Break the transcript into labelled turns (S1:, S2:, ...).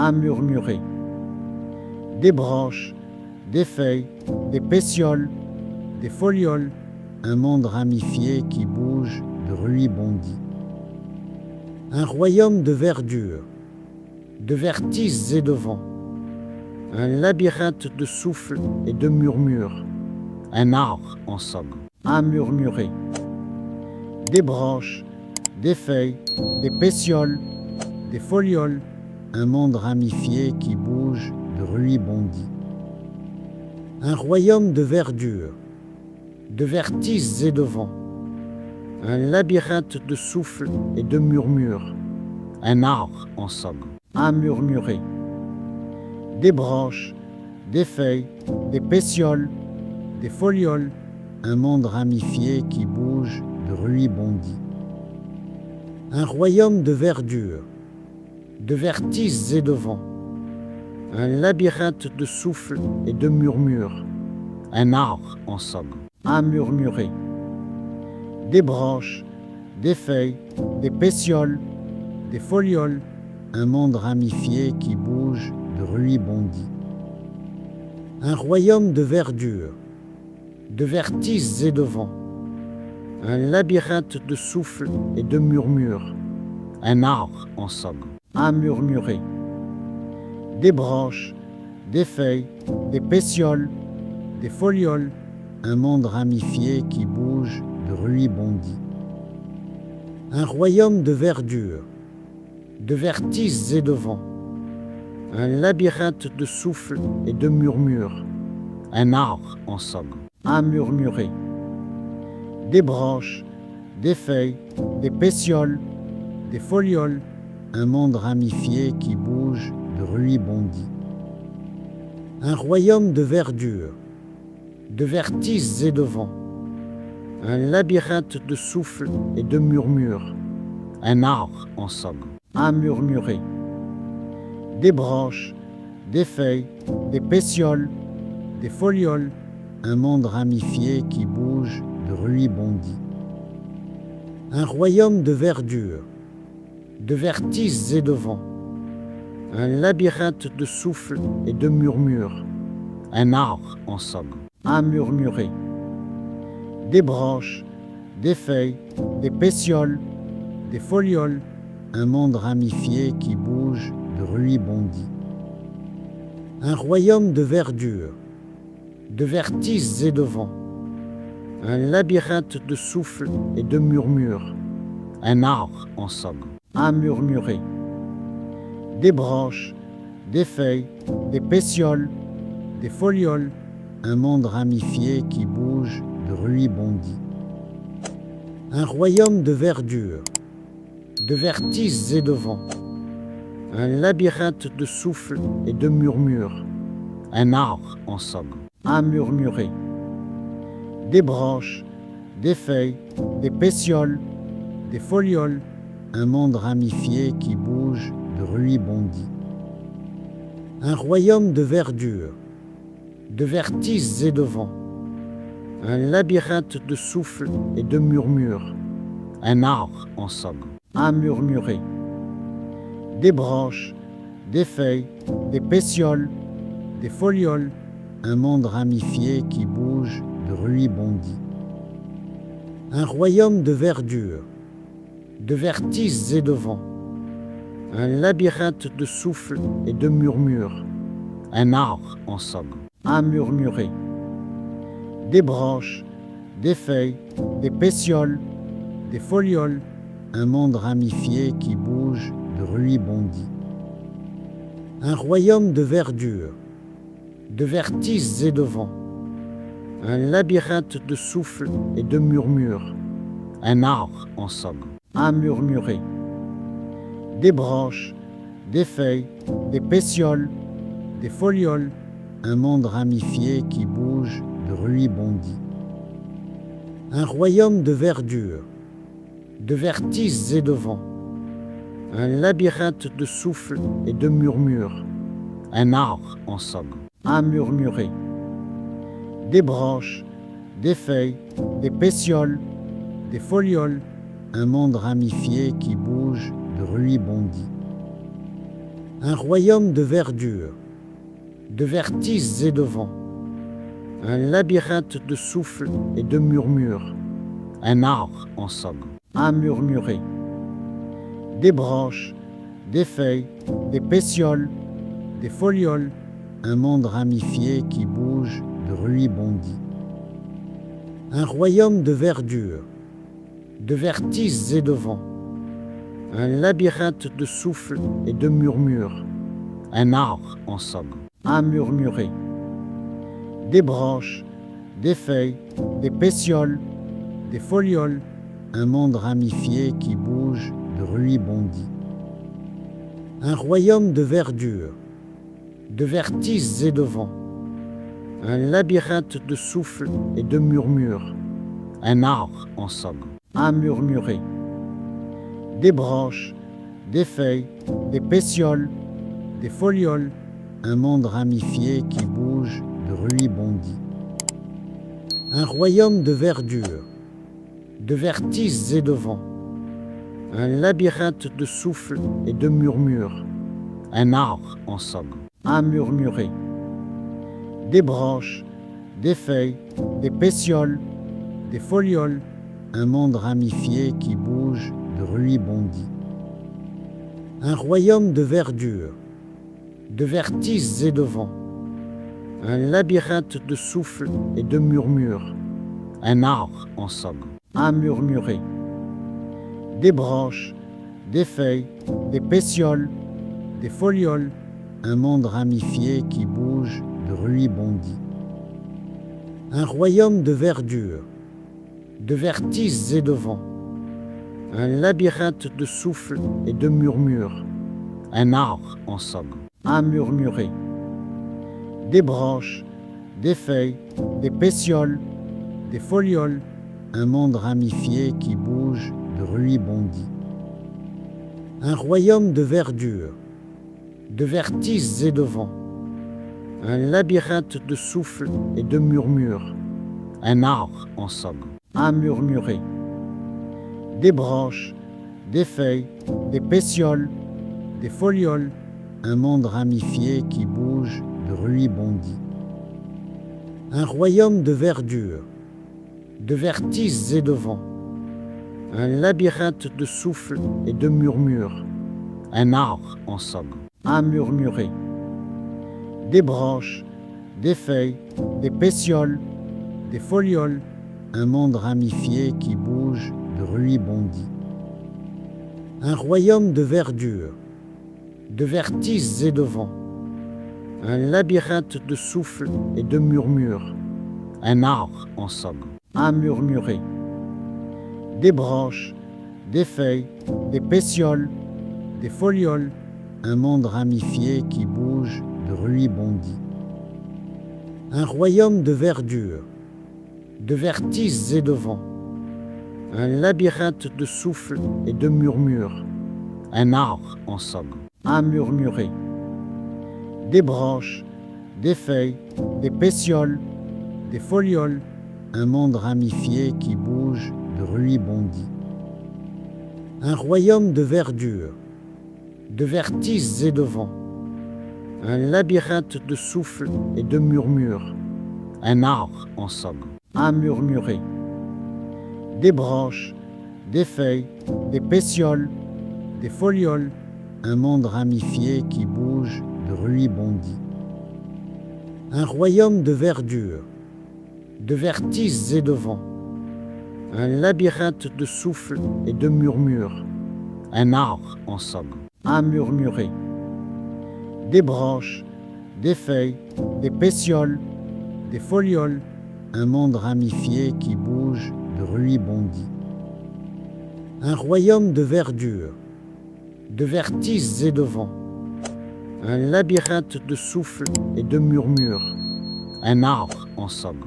S1: à murmurer. Des branches, des feuilles, des pétioles, des folioles, un monde ramifié qui bouge, de bruit bondit. Un royaume de verdure, de vertiges et de vent, un labyrinthe de souffles et de murmures, un arbre en somme, à murmurer. Des branches, des feuilles, des pétioles, des folioles, un monde ramifié qui bouge, de bruit bondit. Un royaume de verdure, de vertiges et de vent, un labyrinthe de souffles et de murmures, un arbre en somme, à murmurer. Des branches, des feuilles, des pétioles, des folioles, un monde ramifié qui bouge, de bruit bondit. Un royaume de verdure, de vertiges et de vent, un labyrinthe de souffles et de murmures, un arbre en somme, à murmurer. Des branches, des feuilles, des pétioles, des folioles, un monde ramifié qui bouge, de bruit bondit. Un royaume de verdure, de vertiges et de vent, un labyrinthe de souffles et de murmures, un arbre en somme, à murmurer. Des branches, des feuilles, des pétioles, des folioles, un monde ramifié qui bouge, de bruit bondit. Un royaume de verdure, de vertiges et de vent, un labyrinthe de souffles et de murmures, un arbre en somme, à murmurer. Des branches, des feuilles, des pétioles, des folioles, un monde ramifié qui bouge, de bruit bondit. Un royaume de verdure, de vertiges et de vent, un labyrinthe de souffles et de murmures, un arbre en somme, à murmurer. Des branches, des feuilles, des pétioles, des folioles, un monde ramifié qui bouge, de bruit bondit. Un royaume de verdure, de vertiges et de vent, un labyrinthe de souffles et de murmures, un arbre en somme, à murmurer. Des branches, des feuilles, des pétioles, des folioles, un monde ramifié qui bouge, de bruit bondit. Un royaume de verdure, de vertiges et de vent, un labyrinthe de souffles et de murmures, un arbre en somme, à murmurer. Des branches, des feuilles, des pétioles, des folioles, un monde ramifié qui bouge, de bruit bondit. Un royaume de verdure, de vertiges et de vent, un labyrinthe de souffles et de murmures, un arbre en somme, à murmurer. Des branches, des feuilles, des pétioles, des folioles, un monde ramifié qui bouge, de bruit bondit. Un royaume de verdure, de vertiges et de vent, un labyrinthe de souffles et de murmures, un arbre en somme, à murmurer. Des branches, des feuilles, des pétioles, des folioles, un monde ramifié qui bouge, de bruit bondit. Un royaume de verdure, de vertiges et de vent, un labyrinthe de souffles et de murmures, un arbre en somme, à murmurer. Des branches, des feuilles, des pétioles, des folioles, un monde ramifié qui bouge, de bruit bondit. Un royaume de verdure, de vertiges et de vent, un labyrinthe de souffles et de murmures, un arbre en somme, à murmurer. Des branches, des feuilles, des pétioles, des folioles, un monde ramifié qui bouge, de bruit bondit. Un royaume de verdure, de vertiges et de vent, un labyrinthe de souffles et de murmures, un arbre en somme, à murmurer. Des branches, des feuilles, des pétioles, des folioles, un monde ramifié qui bouge, de bruit bondit. Un royaume de verdure, de vertiges et de vent, un labyrinthe de souffles et de murmures, un arbre en somme, à murmurer. Des branches, des feuilles, des pétioles, des folioles, un monde ramifié qui bouge, de ruis bondit. Un royaume de verdure, de vertiges et de vent, un labyrinthe de souffles et de murmures, un arbre en somme, à murmurer. Des branches, des feuilles, des pétioles, des folioles, un monde ramifié qui bouge, de ruis bondit. Un royaume de verdure, de vertiges et de vent, un labyrinthe de souffles et de murmures, un arbre en somme, à murmurer. Des branches, des feuilles, des pétioles, des folioles, un monde ramifié qui bouge, de ruis bondit. Un royaume de verdure, de vertiges et de vent, un labyrinthe de souffles et de murmures, un arbre en somme, à murmurer. Des branches, des feuilles, des pétioles, des folioles, un monde ramifié qui bouge, de ruis bondit. Un royaume de verdure, de vertiges et de vent, un labyrinthe de souffles et de murmures, un arbre en somme, à murmurer. Des branches, des feuilles, des pétioles, des folioles, un monde ramifié qui bouge, de ruis bondit. Un royaume de verdure, de vertiges et de vent, un labyrinthe de souffles et de murmures, un arbre en somme, à murmurer. Des branches, des feuilles, des pétioles, des folioles, un monde ramifié qui bouge, de ruis bondit. Un royaume de verdure, de vertiges et de vent, un labyrinthe de souffles et de murmures, un arbre en somme, à murmurer. Des branches, des feuilles, des pétioles, des folioles, un monde ramifié qui bouge, de ruis bondit. Un royaume de verdure, de vertiges et de vent, un labyrinthe de souffles et de murmures, un arbre en somme, à murmurer. Des branches, des feuilles, des pétioles, des folioles, un monde ramifié qui bouge, de ruis bondit. Un royaume de verdure, de vertiges et de vent, un labyrinthe de souffles et de murmures, un arbre en somme, à murmurer. Des branches, des feuilles, des pétioles, des folioles, un monde ramifié qui bouge, de ruis bondit. Un royaume de verdure, de vertiges et de vent, un labyrinthe de souffles et de murmures, un arbre en somme, à murmurer. Des branches, des feuilles, des pétioles, des folioles, un monde ramifié qui bouge, de ruis bondit. Un royaume de verdure, de vertiges et de vent, un labyrinthe de souffles et de murmures, un arbre en somme, à murmurer. Des branches, des feuilles, des pétioles, des folioles, un monde ramifié qui bouge, de ruis bondit. Un royaume de verdure, de vertiges et de vent, un labyrinthe de souffles et de murmures, un arbre en somme, à murmurer. Des branches, des feuilles, des pétioles, des folioles, un monde ramifié qui bouge, de ruis bondit. Un royaume de verdure, de vertiges et de vent, un labyrinthe de souffles et de murmures, un arbre en somme,